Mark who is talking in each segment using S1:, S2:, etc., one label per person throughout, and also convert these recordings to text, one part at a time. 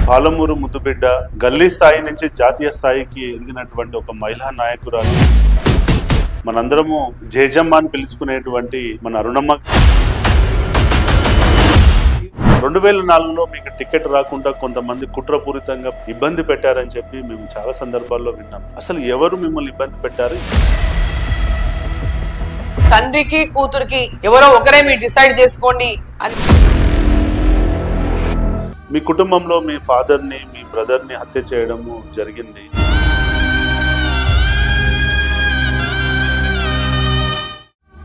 S1: పాలమూరు ముద్దుబిడ్డ గల్లీ స్థాయి నుంచి జాతీయ స్థాయికి ఎదిగినటువంటి ఒక మహిళా నాయకురాలు. మనందరము జేజమ్మ అని పిలుచుకునేటువంటి మన అరుణమ్మ. 2004లో మీకు టికెట్ రాకుండా కొంతమంది కుట్రపూరితంగా ఇబ్బంది పెట్టారని చెప్పి మేము చాలా సందర్భాల్లో విన్నాం. అసలు ఎవరు మిమ్మల్ని ఇబ్బంది పెట్టారు?
S2: తండ్రికి కూతురికి ఎవరో ఒకరే మీరు డిసైడ్ చేసుకోండి అని.
S1: మీ కుటుంబంలో మీ ఫాదర్ని మీ బ్రదర్ని హత్య చేయడము జరిగింది.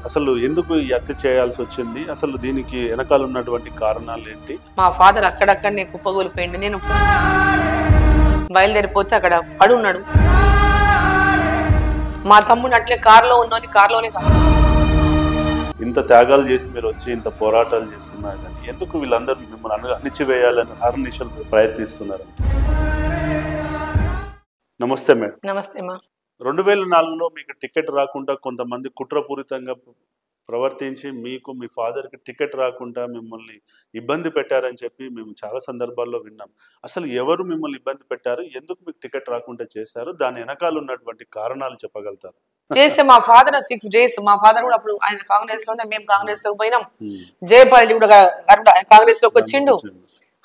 S1: అసలు ఎందుకు ఈ హత్య చేయాల్సి వచ్చింది? అసలు దీనికి వెనకాల ఉన్నటువంటి కారణాలు ఏంటి?
S2: మా ఫాదర్ అక్కడక్కడనే కుప్పగూలిపోయింది. నేను బయలుదేరిపోతే అక్కడ పడున్నాడు. మా తమ్ముడు అట్లే కారులో ఉన్నోని కారులోనే కాదు.
S1: ఇంత త్యాగాలు చేసి మీరు వచ్చి ఇంత పోరాటాలు చేస్తున్నారు కానీ ఎందుకు వీళ్ళందరూ మిమ్మల్ని అణిచివేయాలని అహర్నిశలు ప్రయత్నిస్తున్నారు? నమస్తే మేడం.
S2: నమస్తే మా.
S1: 2004లో మీకు టికెట్ రాకుండా కొంతమంది కుట్రపూరితంగా ప్రవర్తించి మీకు మీ ఫాదర్కి టికెట్ రాకుండా మిమ్మల్ని ఇబ్బంది పెట్టారని చెప్పి మేము చాలా సందర్భాల్లో విన్నాం. అసలు ఎవరు మిమ్మల్ని ఇబ్బంది పెట్టారు? ఎందుకు మీకు టికెట్ రాకుండా చేశారు? దాని వెనకాల ఉన్నటువంటి కారణాలు చెప్పగలుగుతారు?
S2: చేస్తే మా ఫాదర్ 6 days మా ఫాదర్ కూడా అప్పుడు ఆయన కాంగ్రెస్ లో మేము కాంగ్రెస్ లోకి పోయినాం. జయపాల్ కూడా కాంగ్రెస్ లోకి వచ్చిండు,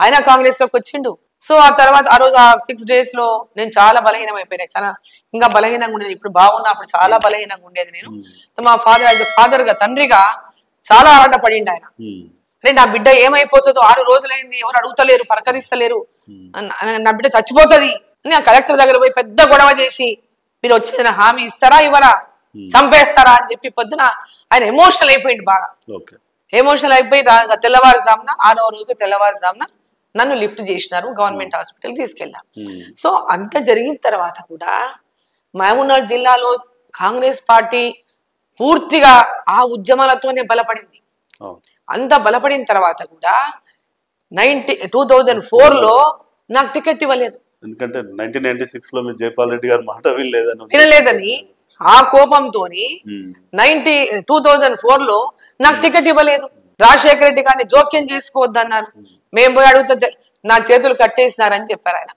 S2: ఆయన కాంగ్రెస్ లోకి వచ్చిండు. సో ఆ తర్వాత ఆ రోజు ఆ 6 days లో నేను చాలా బలహీనం అయిపోయినా, చాలా ఇంకా బలహీనంగా ఉండేది. ఇప్పుడు బాగున్నా, అప్పుడు చాలా బలహీనంగా ఉండేది నేను. మా ఫాదర్ గా తండ్రిగా చాలా ఆరాటపడిండు ఆయన. అరే నా బిడ్డ ఏమైపోతుందో, 6 రోజులైంది, ఎవరు అడుగుతలేరు, పలకరిస్తలేరు, నా బిడ్డ చచ్చిపోతుంది అని కలెక్టర్ దగ్గర పోయి పెద్ద గొడవ చేసి మీరు వచ్చేది హామీ ఇస్తారా ఇవ్వరా, చంపేస్తారా అని చెప్పి పొద్దున ఆయన ఎమోషనల్ అయిపోయింది, బాగా ఎమోషనల్ అయిపోయి తెల్లవారుజామున 6వ రోజు తెల్లవారుజామున నన్ను లిఫ్ట్ చేసినారు, గవర్నమెంట్ హాస్పిటల్ తీసుకెళ్ళారు. సో అంత జరిగిన తర్వాత కూడా మహబూబ్నగర్ జిల్లాలో కాంగ్రెస్ పార్టీ పూర్తిగా ఆ ఉద్యమాలతోనే బలపడింది. అంత బలపడిన తర్వాత కూడా 2004లో నాకు టికెట్ ఇవ్వలేదు.
S1: ఎందుకంటే 1996లో మీ జయపాల్ రెడ్డి గారు మాట
S2: వినలేదని ఆ కోపంతో 2004లో నాకు టికెట్ ఇవ్వలేదు. రాజశేఖర రెడ్డి గారిని జోక్యం చేసుకోవద్దన్నారు. మేము పోయి అడుగుతా నా చేతులు కట్టేసినారని చెప్పారు ఆయన.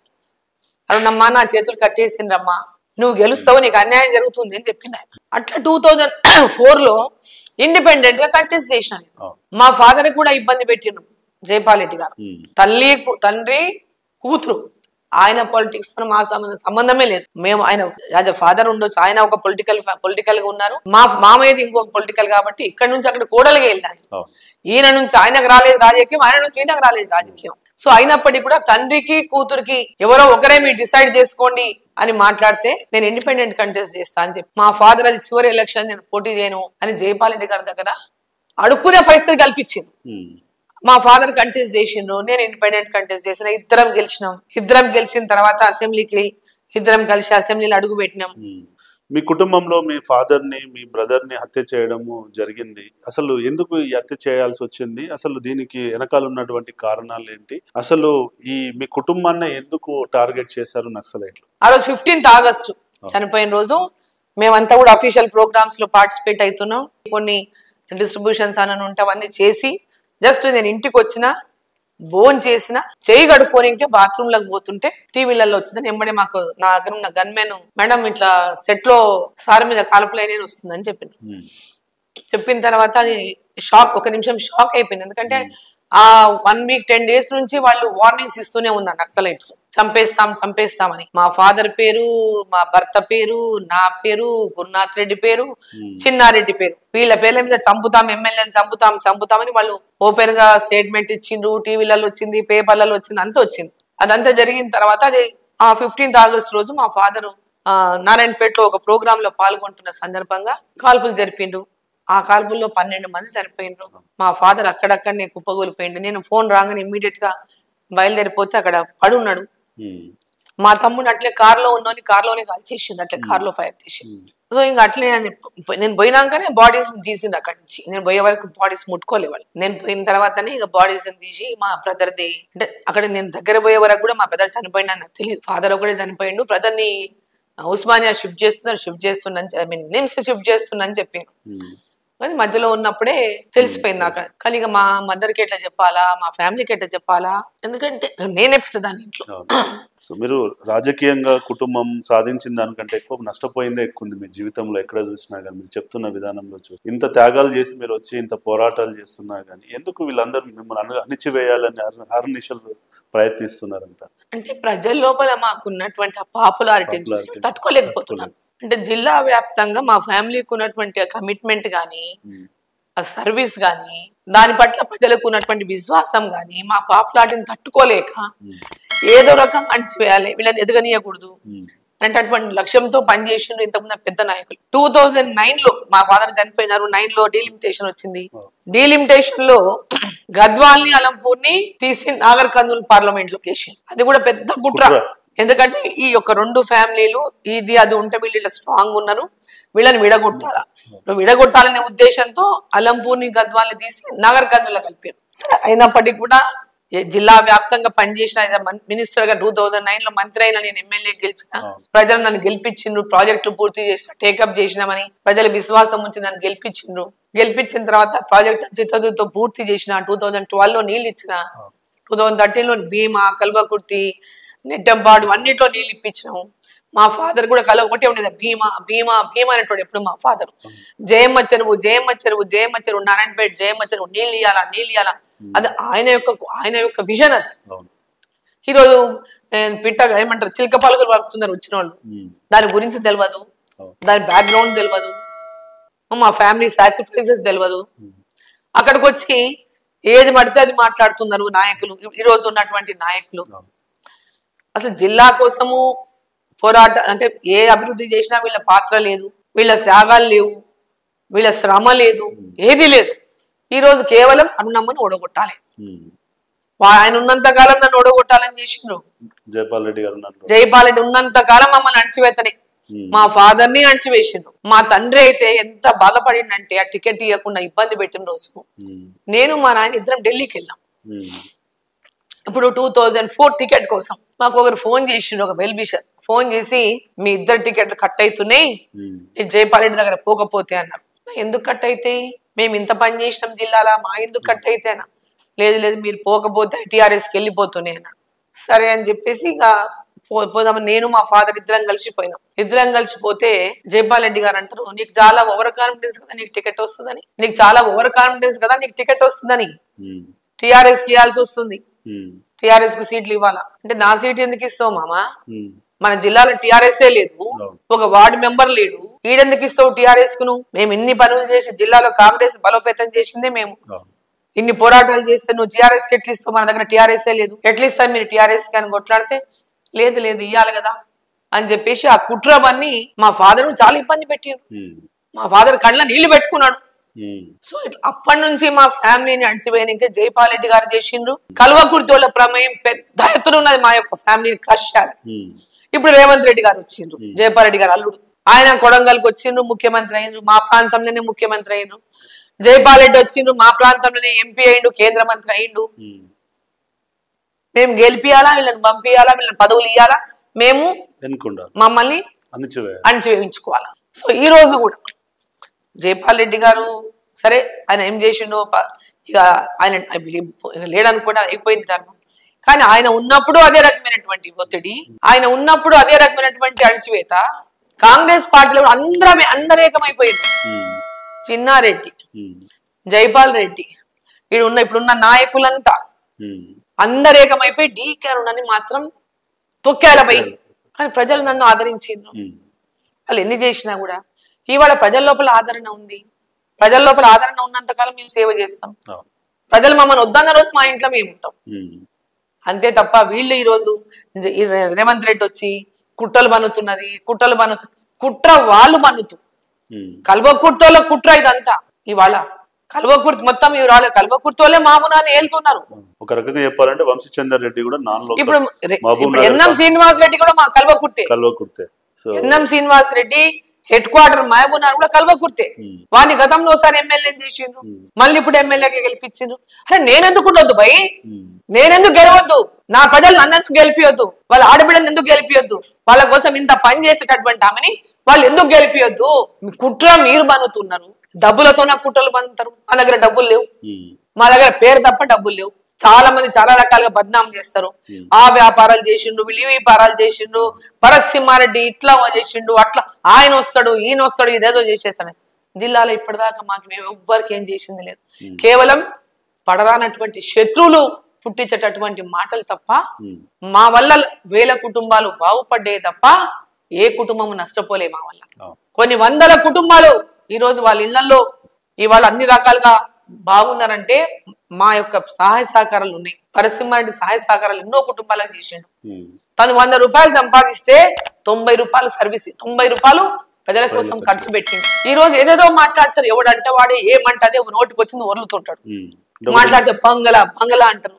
S2: అరుణమ్మా నా చేతులు కట్టేసిండ్రమ్మా, నువ్వు గెలుస్తావు, నీకు అన్యాయం జరుగుతుంది అని చెప్పింది ఆయన. అట్లా 2004లో ఇండిపెండెంట్ గా కంటెస్ట్ చేసినాను. మా ఫాదర్ కూడా ఇబ్బంది పెట్టిండు జయపాల్ రెడ్డి గారు. తండ్రి కూతురు, ఆయన పాలిటిక్స్ మా సంబంధమే లేదు. మేము ఆయన యాజ్ అ ఫాదర్ ఉండొచ్చు, ఆయన ఒక పొలిటికల్ గా ఉన్నారు, మా మామయ్యది ఇంకొక పొలిటికల్ కాబట్టి ఇక్కడ నుంచి అక్కడ కోడలుగా వెళ్ళాను. ఈయన నుంచి ఆయనకు రాలేదు రాజకీయం, ఆయన నుంచి ఈయనకు రాలేదు రాజకీయం. సో అయినప్పటికీ కూడా తండ్రికి కూతురికి ఎవరో ఒకరే మీరు డిసైడ్ చేసుకోండి అని మాట్లాడితే నేను ఇండిపెండెంట్ కంటెస్ట్ చేస్తా అని చెప్పి మా ఫాదర్ అది చివరి ఎలక్షన్ నేను పోటీ చేయను అని జయపాల్ రెడ్డి గారి దగ్గర అడుక్కునే పరిస్థితి కల్పించింది. మా ఫాదర్ కంటెస్ట్ చేసిండ్రు, నేను ఇండిపెండెంట్ కంటెస్ట్ చేసిన, ఇద్దరం గెలిచినాం. ఇద్దరం గెలిచిన తర్వాత అసెంబ్లీకి ఇద్దరం కలిసి అసెంబ్లీలో అడుగు పెట్టినాం.
S1: మీ కుటుంబంలో మీ ఫాదర్ని మీ బ్రదర్ని హత్య చేయడము జరిగింది. అసలు ఎందుకు ఈ హత్య చేయాల్సి వచ్చింది? అసలు దీనికి వెనకాల ఉన్నటువంటి కారణాలు ఏంటి? అసలు ఈ మీ కుటుంబాన్ని ఎందుకు టార్గెట్ చేశారు నక్సలైట్లు?
S2: ఆ రోజు 15th ఆగస్టు చనిపోయిన రోజు మేమంతా కూడా అఫీషియల్ ప్రోగ్రామ్స్ లో పార్టిసిపేట్ అవుతున్నాం. కొన్ని డిస్ట్రిబ్యూషన్స్ అని ఉంటే అవన్నీ చేసి జస్ట్ నేను ఇంటికి వచ్చిన బోన్ చేసిన చేయి కడుక్కొని ఇంకే బాత్రూమ్ లకు పోతుంటే టీవీలలో వచ్చిందని ఎంబడే మాకు నా దగ్గర ఉన్న గన్మెన్ మేడం ఇట్లా సెట్ లో సార్ మీద కాల్పులైన వస్తుందని చెప్పిన తర్వాత అది షాక్, ఒక నిమిషం షాక్ అయిపోయింది. ఎందుకంటే ఆ 1 week 10 days నుంచి వాళ్ళు వార్నింగ్స్ ఇస్తూనే ఉన్నారు నక్సలైట్స్, చంపేస్తామని. మా ఫాదర్ పేరు, మా భర్త పేరు, నా పేరు, గురునాథ్ రెడ్డి పేరు, చిన్నారెడ్డి పేరు, వీళ్ళ పేర్ల మీద చంపుతాం, ఎమ్మెల్యేని చంపుతామని వాళ్ళు ఓపెన్ గా స్టేట్మెంట్ ఇచ్చిండ్రు. టీవీలలో వచ్చింది, పేపర్లలో వచ్చింది, అంతా వచ్చింది. అదంతా జరిగిన తర్వాత అది ఆ 15th ఆగస్టు రోజు మా ఫాదరు నారాయణపేటలో ఒక ప్రోగ్రామ్ లో పాల్గొంటున్న సందర్భంగా కాల్పులు జరిపిండ్రు. ఆ కాల్పుల్లో 12 మంది చనిపోయినరు. మా ఫాదర్ అక్కడక్కడనే కుప్పగూలిపోయిండు. నేను ఫోన్ రాగానే ఇమ్మీడియట్ గా బయలుదేరిపోతే అక్కడ పడున్నాడు. మా తమ్ముడు అట్లే కారులో ఉన్నోని కారులోనే కాల్చేసిండు, అట్లే కారులో ఫైర్ చేసిండు. సో ఇంకా అట్లే నేను పోయినాకనే బాడీస్ తీసిండు అక్కడి నుంచి. నేను పోయే వరకు బాడీస్ ముట్టుకోలేవాళ్ళు. నేను పోయిన తర్వాతనే ఇక బాడీస్ తీసి మా బ్రదర్ది, అంటే అక్కడ నేను దగ్గర పోయే వరకు కూడా మా బ్రదర్ చనిపోయిండు అని నాకు తెలియదు. ఫాదర్ ఒకటే చనిపోయిండు. బ్రదర్ ని ఉస్మానియా షిఫ్ట్ చేస్తున్నా, ఐ మీన్ నిమ్స్ షిఫ్ట్ చేస్తున్నా అని చెప్పాను. అది మధ్యలో ఉన్నప్పుడే తెలిసిపోయింది నాకు. కానీ ఇక మా మదర్కి ఎట్లా చెప్పాలా, మా ఫ్యామిలీకి ఎట్లా చెప్పాలా, ఎందుకంటే నేనే పెద్దదాన్ని ఇంట్లో.
S1: సో మీరు రాజకీయంగా కుటుంబం సాధించిన దానికంటే ఎక్కువ నష్టపోయిందే ఎక్కువ ఉంది మీ జీవితంలో ఎక్కడ చూసినా కానీ. మీరు చెప్తున్న విధానంలో చూసి ఇంత త్యాగాలు చేసి మీరు వచ్చి ఇంత పోరాటాలు చేస్తున్నా కానీ ఎందుకు వీళ్ళందరూ మిమ్మల్ని అణిచివేయాలని అహర్నిశలు ప్రయత్నిస్తున్నారంట?
S2: అంటే ప్రజల లోపల మాకున్నటువంటి ఆ పాపులారిటీని చూసి తట్టుకోలేకపోతున్నాను. అంటే జిల్లా వ్యాప్తంగా మా ఫ్యామిలీకి ఉన్నటువంటి కమిట్మెంట్ కానీ, ఆ సర్వీస్ కానీ, దాని పట్ల ప్రజలకు ఉన్నటువంటి విశ్వాసం కానీ, మా పాపులారిటీని తట్టుకోలేక ఏదో రకంగా అణిచివేయాలి, వీళ్ళని ఎదగనీయకూడదు అనేటటువంటి లక్ష్యంతో పనిచేసిండ్రు ఇంతకుముందు పెద్ద నాయకులు. 2009లో మా ఫాదర్ చనిపోయినారు. 9లో డీలిమిటేషన్ వచ్చింది. డీలిమిటేషన్ లో గద్వాల్ని, అలంపూర్ని తీసి నాగర్ కర్నూలు పార్లమెంట్ లోకి వేసి, అది కూడా పెద్ద కుట్ర. ఎందుకంటే ఈ యొక్క 2 ఫ్యామిలీలు ఇది అది ఉంటే వీళ్ళు స్ట్రాంగ్ ఉన్నారు, వీళ్ళని విడగొట్టాలా, విడగొట్టాలనే ఉద్దేశంతో అలంపూర్ని, గద్వాల్ని తీసి నాగర్ కర్నూలు కలిపారు. సరే, అయినప్పటికీ కూడా జిల్లా వ్యాప్తంగా పనిచేసిన మినిస్టర్ గా 2009లో మంత్రి అయినా, నేను ఎమ్మెల్యే గెలిచిన, ప్రజలు నన్ను గెలిపించిండ్రు, ప్రాజెక్టు పూర్తి చేసిన, టేకప్ చేసినామని ప్రజల విశ్వాసం ఉంచి నన్ను గెలిపించిండ్రు. గెలిపించిన తర్వాత ప్రాజెక్ట్ చిత్తశుద్ధితో పూర్తి చేసిన, 2012లో నీళ్ళు ఇచ్చిన, 2013లో భీమా, కల్వకుర్తి, నెట్టంపాడు అన్నిట్లో నీళ్ళు ఇప్పించినాము. మా ఫాదర్ కూడా కల ఒకటే ఉండేది, భీమా భీమా భీమా అనేటోడు ఎప్పుడు మా ఫాదర్. జయమ్మ చెరువు, జయమ్మ చెరువు, జయమ్మ చెరువు, నారాయణపేట జయమ్మ చెరువు, నీళ్ళు ఇయ్యాలా, నీళ్ళు ఇయ్యాలా, అది ఆయన యొక్క విజన్. అది ఈరోజు పిట్ట ఏమంటారు, చిలక పలుకులు వరుకుతున్నారు వచ్చిన వాళ్ళు, దాని గురించి తెలియదు, దాని బ్యాక్గ్రౌండ్ తెలియదు, మా ఫ్యామిలీ సాక్రిఫైసెస్ తెలియదు. అక్కడికి వచ్చి ఏది పడితే అది మాట్లాడుతున్నారు నాయకులు, ఈరోజు ఉన్నటువంటి నాయకులు. అసలు జిల్లా కోసము పోరాట అంటే ఏ అభివృద్ధి చేసినా వీళ్ళ పాత్ర లేదు, వీళ్ళ త్యాగాలు లేవు, వీళ్ళ శ్రమ లేదు, ఏది లేదు. ఈ రోజు కేవలం అరుణమ్మను ఓడగొట్టాలి, ఆయన ఉన్నంత కాలం నన్ను ఓడగొట్టాలని చేసిండ్రు. జైపాల్ రెడ్డి ఉన్నంత కాలం మమ్మల్ని అణచివేతనే, మా ఫాదర్ ని అణచివేసిండ్రు. మా తండ్రి అయితే ఎంత బాధపడిందంటే ఆ టికెట్ ఇవ్వకుండా ఇబ్బంది పెట్టిన రోజు నేను మా నాయన ఇద్దరం ఢిల్లీకి వెళ్ళాం. ఇప్పుడు 2004 టికెట్ కోసం మాకు ఒకరు ఫోన్ చేసిండ్రు, ఒక వెల్బిషర్ ఫోన్ చేసి, మీ ఇద్దరు టికెట్లు కట్ అవుతున్నాయి, జైపాల్ రెడ్డి దగ్గర పోకపోతే అన్నారు. ఎందుకు కట్ అవుతాయి, మేము ఇంత పని చేసినాం జిల్లాలో, మా ఎందుకు కట్ అయితే అన్న. లేదు లేదు, మీరు పోకపోతే టీఆర్ఎస్కి వెళ్ళిపోతున్నాయి అన్నాడు. సరే అని చెప్పేసి ఇక పోదామని నేను మా ఫాదర్ ఇద్దరం కలిసిపోయినాం. ఇద్దరం కలిసిపోతే జైపాల్ రెడ్డి గారు అంటారు, నీకు చాలా ఓవర్ కాన్ఫిడెన్స్ కదా నీకు టికెట్ వస్తుందని, నీకు చాలా ఓవర్ కాన్ఫిడెన్స్ కదా నీకు టికెట్ వస్తుందని, టీఆర్ఎస్ కి ఇవ్వాల్సి వస్తుంది, టీఆర్ఎస్ కు సీట్లు ఇవ్వాలా అంటే, నా సీట్ ఎందుకు ఇస్తావు మామా, మన జిల్లాలో టీఆర్ఎస్ లేదు, ఒక వార్డు మెంబర్ లేడు, ఈడెందుకు ఇస్తావు టీఆర్ఎస్ కు నువ్వు, మేము ఇన్ని పనులు చేసి జిల్లాలో కాంగ్రెస్ బలోపేతం చేసిందే మేము, ఇన్ని పోరాటాలు చేస్తే నువ్వు టీఆర్ఎస్ కి ఎట్లా ఇస్తావు, మన దగ్గర టీఆర్ఎస్ లేదు, ఎట్లా ఇస్తాను మీరు టీఆర్ఎస్ కి అని కొట్లాడితే, లేదు లేదు ఇయ్యాలి కదా అని చెప్పేసి ఆ కుట్రవన్నీ మా ఫాదర్ చాలా ఇబ్బంది పెట్టారు. మా ఫాదర్ కళ్ళ నీళ్లు పెట్టుకున్నాడు. సో అప్పటి నుంచి మా ఫ్యామిలీని అణచివేయడానికి జైపాల్ రెడ్డి గారు చేసిండ్రు. కల్వకుర్తిల ప్రమేయం పెద్ద ఎత్తున ఉన్నది మా యొక్క ఫ్యామిలీని కష్టాలు. ఇప్పుడు రేవంత్ రెడ్డి గారు వచ్చిండ్రు, జైపాల్ రెడ్డి గారు అల్లుడు, ఆయన కొడంగల్కి వచ్చిండ్రు, ముఖ్యమంత్రి అయ్యిండ్రు, మా ప్రాంతంలోనే ముఖ్యమంత్రి అయ్యిండ్రు. జైపాల్ రెడ్డి వచ్చిండ్రు, మా ప్రాంతంలోనే ఎంపీ అయ్యిండు, కేంద్ర మంత్రి అయ్యిండు. మేము గెలిపియాలా, వీళ్ళని పంపియాలా, వీళ్ళని పదవులు ఇవ్వాలా, మేము మమ్మల్ని అణచివేయించుకోవాలా. సో ఈ రోజు కూడా జైపాల్ రెడ్డి గారు సరే ఆయన ఏం చేసిండో ఇక ఆయన లేడనుకోవడం అయిపోయింది ధర్మం. కానీ ఆయన ఉన్నప్పుడు అదే రకమైనటువంటి ఒత్తిడి, ఆయన ఉన్నప్పుడు అదే రకమైనటువంటి అణచివేత, కాంగ్రెస్ పార్టీలో అందరేకమైపోయింది. చిన్నారెడ్డి, జైపాల్ రెడ్డి, ఇప్పుడున్న నాయకులంతా అందరేకమైపోయి డీకే అరుణని మాత్రం తొక్కేలపై. కానీ ప్రజలు నన్ను ఆదరించిండ్రు. వాళ్ళు ఎన్ని చేసినా కూడా ఇవాళ ప్రజల లోపల ఆదరణ ఉంది. ప్రజల లోపల ఆదరణ ఉన్నంతకాలం మేము సేవ చేస్తాం. ప్రజలు మమ్మల్ని వద్దన్న రోజు మా ఇంట్లో మేము ఉంటాం. అంతే తప్ప వీళ్ళు ఈ రోజు రేవంత్ రెడ్డి వచ్చి కుట్రలు బన్నుతున్నది, కుట్ర వాళ్ళు బన్నుతూ కల్వకుర్తిల కుట్ర ఇదంతా. ఇవాళ కల్వకుర్తి మొత్తం ఇవాళ కల్వకుర్తిలే మామూనాన్ని ఏలుతున్నారు.
S1: ఒక రకంగా చెప్పాలంటే వంశీచందర్ రెడ్డి కూడా
S2: ఇప్పుడు ఎన్ఎం శ్రీనివాస్ రెడ్డి కూడా మా కల్వకుర్తే. N M Srinivas Reddy head quarter Mahabubnagar కూడా కల్వకుర్తే. వాడిని గతంలో ఒకసారి ఎమ్మెల్యే చేసిండ్రు, మళ్ళీ ఇప్పుడు ఎమ్మెల్యేకి గెలిపించిండ్రు. అరే నేనెందుకు ఉండొద్దు భయ్, నేనెందుకు గెలవద్దు, నా ప్రజలు నన్నెందుకు గెలిపియొద్దు, వాళ్ళ ఆడబిడ్డను ఎందుకు గెలిపియొద్దు, వాళ్ళ కోసం ఇంత పని చేసేటటువంటి ఆమెని వాళ్ళు ఎందుకు గెలిపియొద్దు. కుట్ర మీరు బన్నుతున్నారు, డబ్బులతో నా కుట్రలు పండుతారు. మా దగ్గర డబ్బులు లేవు, మా దగ్గర పేరు తప్ప డబ్బులు లేవు. చాలా మంది చాలా రకాలుగా బద్నాం చేస్తారు. ఆ వ్యాపారాలు చేసిండు, వీళ్ళు ఈ వ్యాపారాలు చేసిండు, భరత్ సింహారెడ్డి ఇట్లా చేసిండు, అట్లా ఆయన వస్తాడు, ఈయన వస్తాడు, ఇదేదో చేసేస్తాడు. జిల్లాలో ఇప్పటిదాకా మాకు మేము ఎవ్వరికి ఏం చేసింది లేదు. కేవలం పడరానటువంటి శత్రువులు పుట్టించేటటువంటి మాటలు తప్ప మా వల్ల వేల కుటుంబాలు బాగుపడ్డే తప్ప ఏ కుటుంబం నష్టపోలే మా వల్ల. కొన్ని వందల కుటుంబాలు ఈ రోజు వాళ్ళ ఇళ్లలో ఇవాళ అన్ని రకాలుగా బాగున్నారంటే మా యొక్క సహాయ సహకారాలు ఉన్నాయి. పరసింహారెడ్డి సహాయ సహకారాలు ఎన్నో కుటుంబాలకు చేసిండు. తను 100 రూపాయలు సంపాదిస్తే 90 రూపాయలు సర్వీస్, 90 రూపాయలు ప్రజల కోసం ఖర్చు పెట్టింది. ఈ రోజు ఏదేదో మాట్లాడతారు, ఎవడంటే వాడే ఏమంటే అదే నోటికి వచ్చింది వరులుతుంటాడు. మాట్లాడితే బంగళ బంగళ అంటారు.